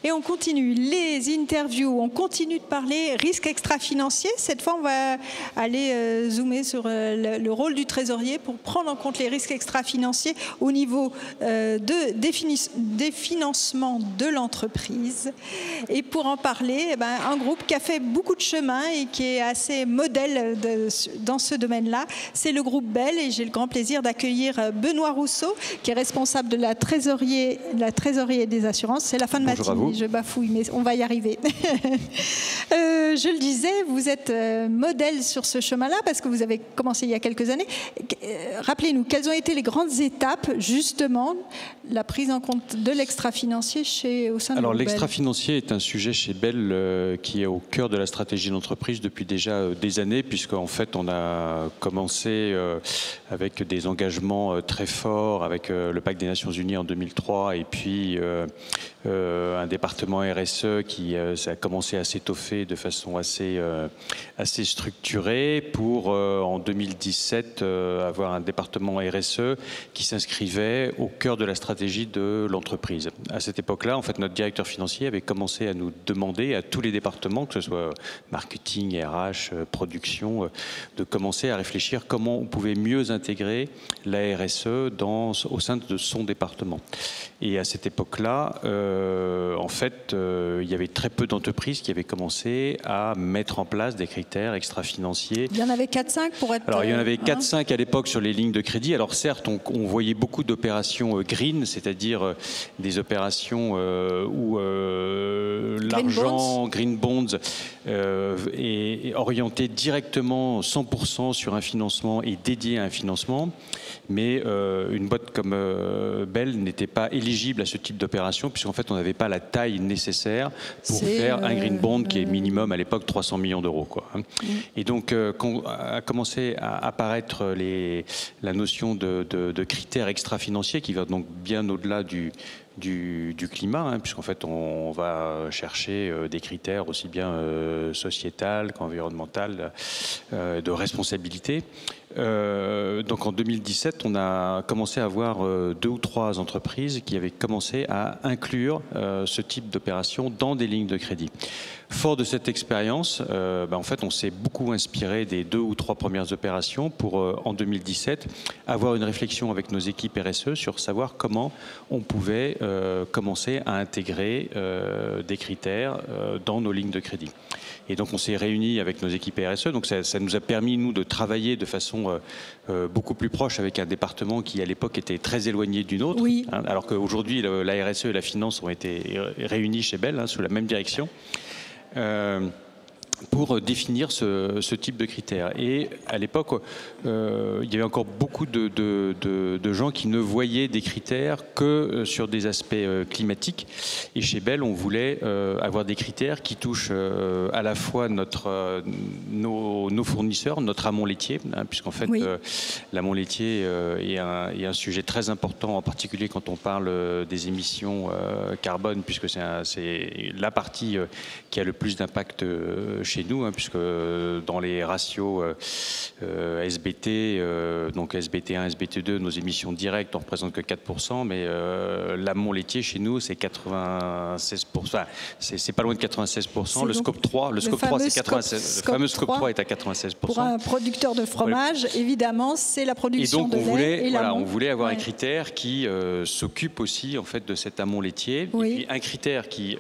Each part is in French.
Et on continue les interviews, on continue de parler risque extra-financier. Cette fois, on va aller zoomer sur le rôle du trésorier pour prendre en compte les risques extra-financiers au niveau des financements de l'entreprise. Et pour en parler, un groupe qui a fait beaucoup de chemin et qui est assez modèle dans ce domaine-là, c'est le groupe Bell. Et j'ai le grand plaisir d'accueillir Benoît Rousseau, qui est responsable de la trésorerie et des assurances. C'est la fin de matinée, je bafouille, mais on va y arriver. Je le disais, vous êtes modèle sur ce chemin-là parce que vous avez commencé il y a quelques années. Rappelez-nous, quelles ont été les grandes étapes, justement, la prise en compte de l'extra-financier au sein de Alors, Bell? l'extra-financier est un sujet chez Bell qui est au cœur de la stratégie d'entreprise depuis déjà des années, puisqu'en fait, on a commencé avec des engagements très forts, avec le Pacte des Nations Unies en 2003, et puis un département RSE qui ça a commencé à s'étoffer de façon assez structurée pour, en 2017, avoir un département RSE qui s'inscrivait au cœur de la stratégie de l'entreprise. À cette époque-là, en fait, notre directeur financier avait commencé à nous demander, à tous les départements, que ce soit marketing, RH, production, de commencer à réfléchir comment on pouvait mieux intégrer la RSE au sein de son département. Et à cette époque-là, en fait, il y avait très peu d'entreprises qui avaient commencé à mettre en place des critères extra-financiers. Il y en avait 4-5 pour être... Alors, il y en avait 4-5 à l'époque sur les lignes de crédit. Alors, certes, on voyait beaucoup d'opérations green, c'est-à-dire des opérations où l'argent, green bonds, est orienté directement 100% sur un financement et dédié à un financement. Mais une boîte comme Bell n'était pas éligible à ce type d'opération, puisqu'en fait, on n'avait pas la taille nécessaire pour faire un green bond qui est minimum à l'époque 300 millions d'euros, quoi. Et donc, quand a commencé à apparaître la notion de critères extra-financiers, qui va donc bien au-delà du climat, puisqu'en fait on va chercher des critères aussi bien sociétal qu'environnemental, de responsabilité. Donc en 2017, on a commencé à avoir 2 ou 3 entreprises qui avaient commencé à inclure ce type d'opération dans des lignes de crédit. Fort de cette expérience, en fait, on s'est beaucoup inspiré des 2 ou 3 premières opérations pour, en 2017, avoir une réflexion avec nos équipes RSE sur savoir comment on pouvait commencer à intégrer des critères dans nos lignes de crédit. Et donc, on s'est réunis avec nos équipes RSE. Donc, ça nous a permis, nous, de travailler de façon beaucoup plus proche avec un département qui, à l'époque, était très éloigné du nôtre. Oui. Alors qu'aujourd'hui, la RSE et la finance ont été réunis chez Bell, sous la même direction. Pour définir ce type de critères. Et à l'époque, il y avait encore beaucoup de gens qui ne voyaient des critères que sur des aspects climatiques. Et chez Bell, on voulait avoir des critères qui touchent à la fois nos fournisseurs, notre amont laitier, puisqu'en fait, l'amont laitier est un sujet très important, en particulier quand on parle des émissions carbone, puisque c'est la partie qui a le plus d'impact chez nous, puisque dans les ratios SBT, donc SBT1, SBT2, nos émissions directes, on ne représente que 4%, mais l'amont laitier chez nous, c'est 96%. Enfin, c'est pas loin de 96%. Le scope 3, c'est 96%. Le fameux scope 3 est à 96%. Pour un producteur de fromage, évidemment, c'est la production de lait et l'amont. On voulait avoir un critère qui s'occupe aussi en fait de cet amont laitier, et puis un critère qui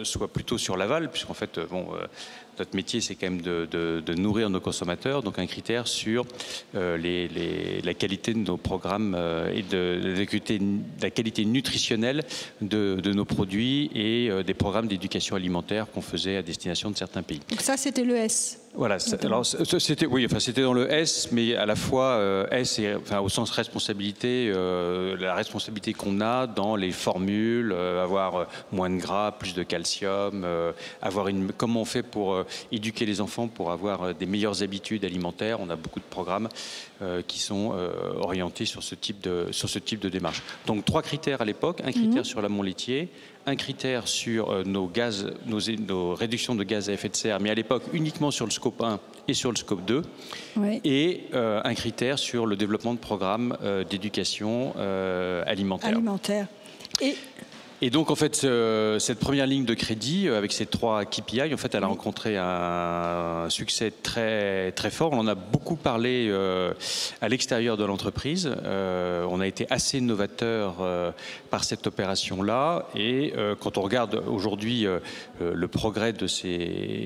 soit plutôt sur l'aval, puisqu'en fait, notre métier, c'est quand même de nourrir nos consommateurs, donc un critère sur la qualité de nos programmes et de la qualité nutritionnelle de nos produits et des programmes d'éducation alimentaire qu'on faisait à destination de certains pays. Donc ça, c'était le S. Voilà, alors c'était dans le S, mais à la fois S et au sens responsabilité, la responsabilité qu'on a dans les formules, avoir moins de gras, plus de calcium, comment on fait pour éduquer les enfants pour avoir des meilleures habitudes alimentaires. On a beaucoup de programmes qui sont orientés sur ce type de démarche. Donc 3 critères à l'époque, un critère sur l'amont laitier, un critère sur nos réductions de gaz à effet de serre, mais à l'époque uniquement sur le scope 1 et sur le scope 2, et un critère sur le développement de programmes d'éducation alimentaire. Et Et donc, en fait, cette première ligne de crédit, avec ces 3 KPI, en fait, elle a rencontré un succès très, très fort. On en a beaucoup parlé à l'extérieur de l'entreprise. On a été assez novateur par cette opération-là. Et quand on regarde aujourd'hui le progrès de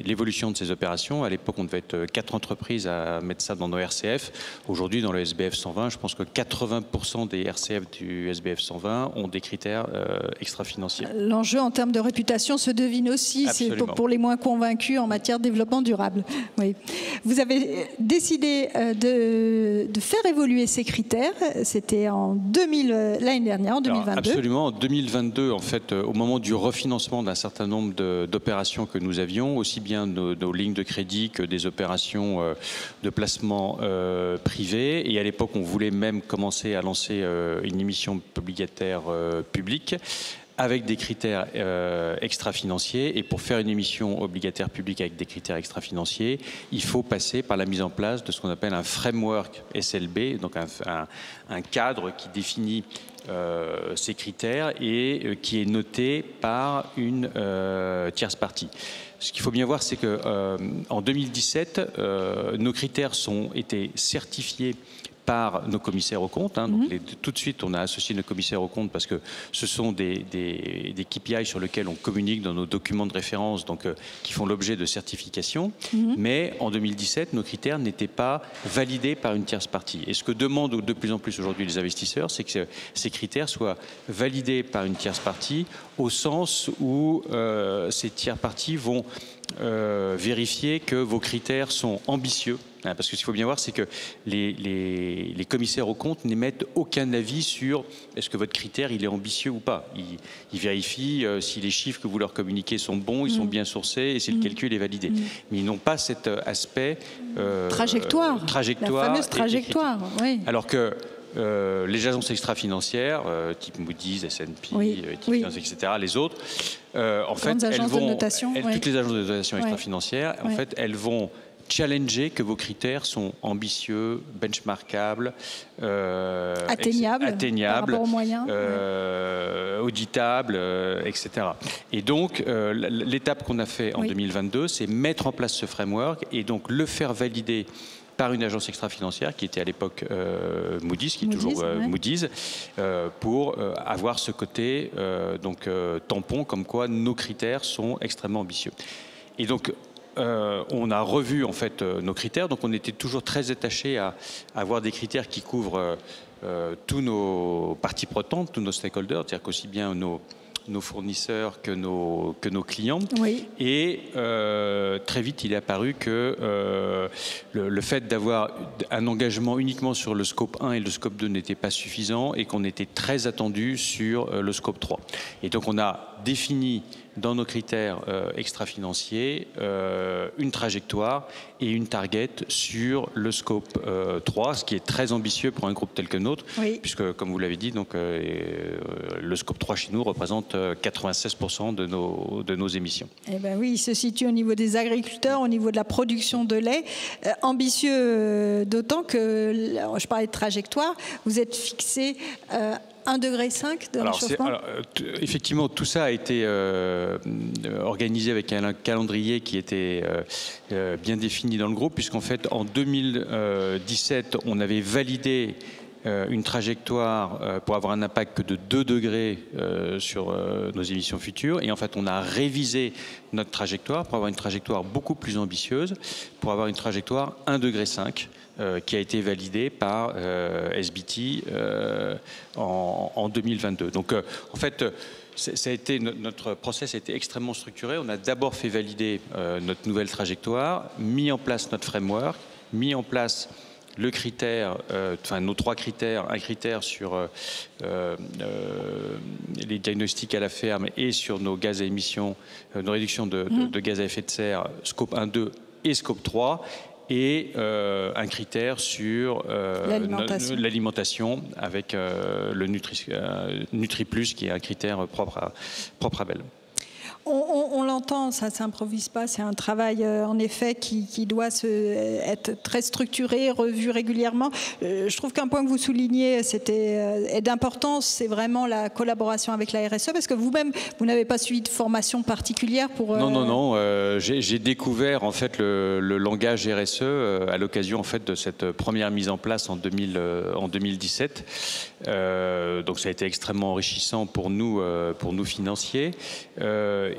l'évolution de ces opérations, à l'époque, on devait être 4 entreprises à mettre ça dans nos RCF. Aujourd'hui, dans le SBF 120, je pense que 80% des RCF du SBF 120 ont des critères extra-financiers. L'enjeu en termes de réputation se devine aussi, c'est pour les moins convaincus en matière de développement durable. Oui. Vous avez décidé de faire évoluer ces critères, c'était l'année dernière, en 2022. Alors, absolument, en 2022, en fait, au moment du refinancement d'un certain nombre d'opérations que nous avions, aussi bien nos lignes de crédit que des opérations de placement privé. Et à l'époque, on voulait même commencer à lancer une émission obligataire publique, avec des critères extra-financiers. Et pour faire une émission obligataire publique avec des critères extra-financiers, il faut passer par la mise en place de ce qu'on appelle un framework SLB, donc un cadre qui définit ces critères et qui est noté par une tierce partie. Ce qu'il faut bien voir, c'est qu'en 2017, nos critères ont été certifiés par nos commissaires aux comptes. Donc tout de suite, on a associé nos commissaires aux comptes parce que ce sont des KPI sur lesquels on communique dans nos documents de référence, donc qui font l'objet de certification. Mais en 2017, nos critères n'étaient pas validés par une tierce partie. Et ce que demandent de plus en plus aujourd'hui les investisseurs, c'est que ces critères soient validés par une tierce partie, au sens où ces tierces parties vont vérifier que vos critères sont ambitieux. Parce que ce qu'il faut bien voir, c'est que les commissaires aux comptes n'émettent aucun avis sur est-ce que votre critère il est ambitieux ou pas. Ils vérifient si les chiffres que vous leur communiquez sont bons, ils sont bien sourcés et si le calcul est validé. Mais ils n'ont pas cet aspect trajectoire, la fameuse trajectoire. Oui. Alors que les agences extra-financières, type Moody's, S&P, etc., les autres, en fait, elles vont, toutes les agences de notation extra-financières, en fait, elles vont challenger que vos critères sont ambitieux, benchmarkables, atteignables, auditables, etc. Et donc, l'étape qu'on a fait en 2022, c'est mettre en place ce framework et donc le faire valider par une agence extra-financière qui était à l'époque Moody's, qui est toujours Moody's, pour avoir ce côté tampon, comme quoi nos critères sont extrêmement ambitieux. Et donc, on a revu en fait nos critères, donc on était toujours très attachés à avoir des critères qui couvrent tous nos parties prenantes, tous nos stakeholders, c'est-à-dire qu'aussi bien nos fournisseurs que nos clients. Et très vite, il est apparu que le fait d'avoir un engagement uniquement sur le scope 1 et le scope 2 n'était pas suffisant et qu'on était très attendu sur le scope 3. Et donc, on a défini dans nos critères extra-financiers une trajectoire et une target sur le scope 3, ce qui est très ambitieux pour un groupe tel que nôtre, puisque, comme vous l'avez dit, donc, le scope 3 chez nous représente 96% de nos émissions. Eh ben oui, il se situe au niveau des agriculteurs, au niveau de la production de lait. Ambitieux d'autant que, je parlais de trajectoire, vous êtes fixé 1,5 degré de réchauffement. Effectivement, tout ça a été organisé avec un calendrier qui était bien défini dans le groupe, puisqu'en fait, en 2017, on avait validé une trajectoire pour avoir un impact que de 2 degrés sur nos émissions futures. Et en fait, on a révisé notre trajectoire pour avoir une trajectoire beaucoup plus ambitieuse, pour avoir une trajectoire 1,5 degré qui a été validée par SBT en 2022. Donc, en fait, notre process a été extrêmement structuré. On a d'abord fait valider notre nouvelle trajectoire, mis en place notre framework, mis en place le critère, nos 3 critères, un critère sur les diagnostics à la ferme et sur nos gaz à émissions, nos réductions de gaz à effet de serre, scope 1, 2 et scope 3, et un critère sur l'alimentation avec le NutriPlus, qui est un critère propre à Bell. On l'entend, ça ne s'improvise pas, c'est un travail en effet qui doit être très structuré, revu régulièrement. Je trouve qu'un point que vous soulignez est d'importance, c'est vraiment la collaboration avec la RSE, parce que vous-même, vous n'avez pas suivi de formation particulière pour... Non. J'ai découvert en fait le langage RSE à l'occasion en fait de cette première mise en place en 2017. Donc ça a été extrêmement enrichissant pour nous financiers.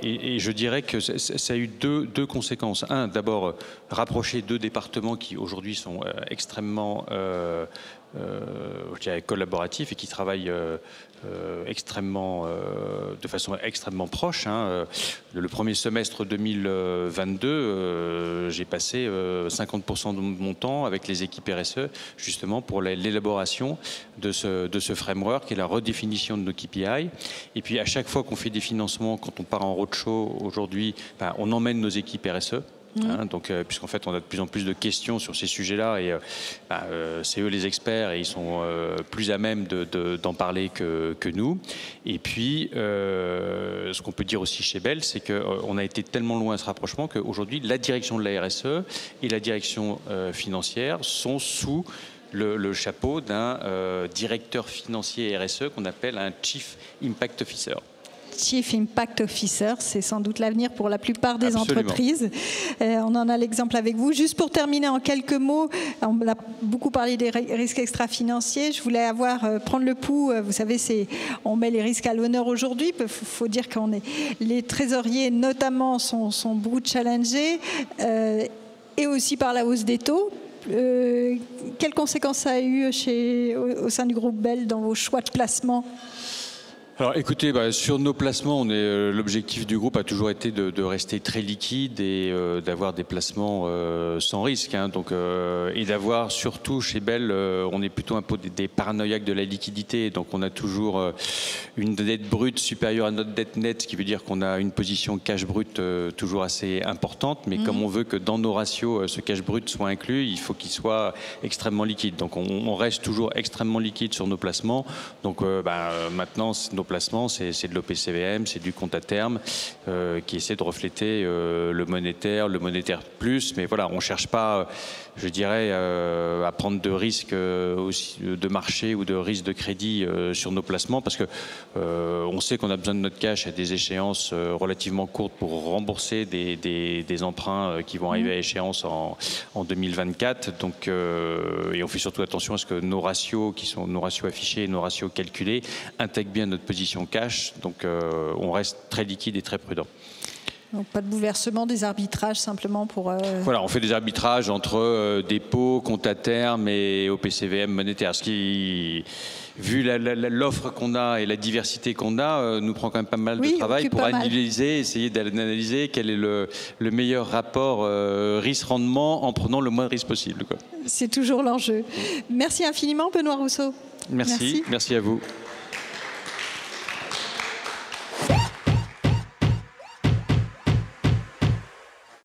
Et je dirais que ça a eu deux conséquences. Un, d'abord, rapprocher deux départements qui aujourd'hui sont extrêmement collaboratifs et qui travaillent de façon extrêmement proche. Le premier semestre 2022, j'ai passé 50% de mon temps avec les équipes RSE, justement pour l'élaboration de ce framework et la redéfinition de nos KPI. Et puis à chaque fois qu'on fait des financements, quand on part en roadshow aujourd'hui, on emmène nos équipes RSE. Donc, puisqu'en fait, on a de plus en plus de questions sur ces sujets-là et c'est eux les experts et ils sont plus à même d'en parler que nous. Et puis, ce qu'on peut dire aussi chez Bell, c'est qu'on a été tellement loin à ce rapprochement qu'aujourd'hui, la direction de la RSE et la direction financière sont sous le chapeau d'un directeur financier RSE qu'on appelle un Chief Impact Officer. Chief Impact Officer, c'est sans doute l'avenir pour la plupart des Absolument. Entreprises. On en a l'exemple avec vous. Juste pour terminer en quelques mots, on a beaucoup parlé des risques extra-financiers. Je voulais prendre le pouls. Vous savez, on met les risques à l'honneur aujourd'hui. Il faut dire qu'on les trésoriers, notamment, sont beaucoup challengés, et aussi par la hausse des taux. Quelles conséquences ça a eu au sein du groupe Bell dans vos choix de placement ? Alors écoutez, sur nos placements, l'objectif du groupe a toujours été de rester très liquide et d'avoir des placements sans risque. Et d'avoir surtout chez Bell, on est plutôt un peu des paranoïaques de la liquidité. Donc on a toujours une dette brute supérieure à notre dette nette, ce qui veut dire qu'on a une position cash brut toujours assez importante. Mais comme on veut que dans nos ratios, ce cash brut soit inclus, il faut qu'il soit extrêmement liquide. Donc on reste toujours extrêmement liquide sur nos placements. Donc maintenant, nos placements, c'est de l'OPCVM, c'est du compte à terme qui essaie de refléter le monétaire plus. Mais voilà, on ne cherche pas, je dirais, à prendre de risques aussi de marché ou de risques de crédit sur nos placements parce que on sait qu'on a besoin de notre cash à des échéances relativement courtes pour rembourser des emprunts qui vont arriver à échéance en 2024. Donc, et on fait surtout attention à ce que nos ratios, qui sont nos ratios affichés et nos ratios calculés, intègrent bien notre position cash, donc on reste très liquide et très prudent. Donc pas de bouleversement, des arbitrages simplement pour... Voilà, on fait des arbitrages entre dépôts, compte à terme et OPCVM monétaire. Ce qui, vu l'offre qu'on a et la diversité qu'on a, nous prend quand même pas mal de travail pour analyser, essayer d'analyser quel est le meilleur rapport risque-rendement en prenant le moins de risques possible. C'est toujours l'enjeu. Merci infiniment, Benoît Rousseau. Merci à vous.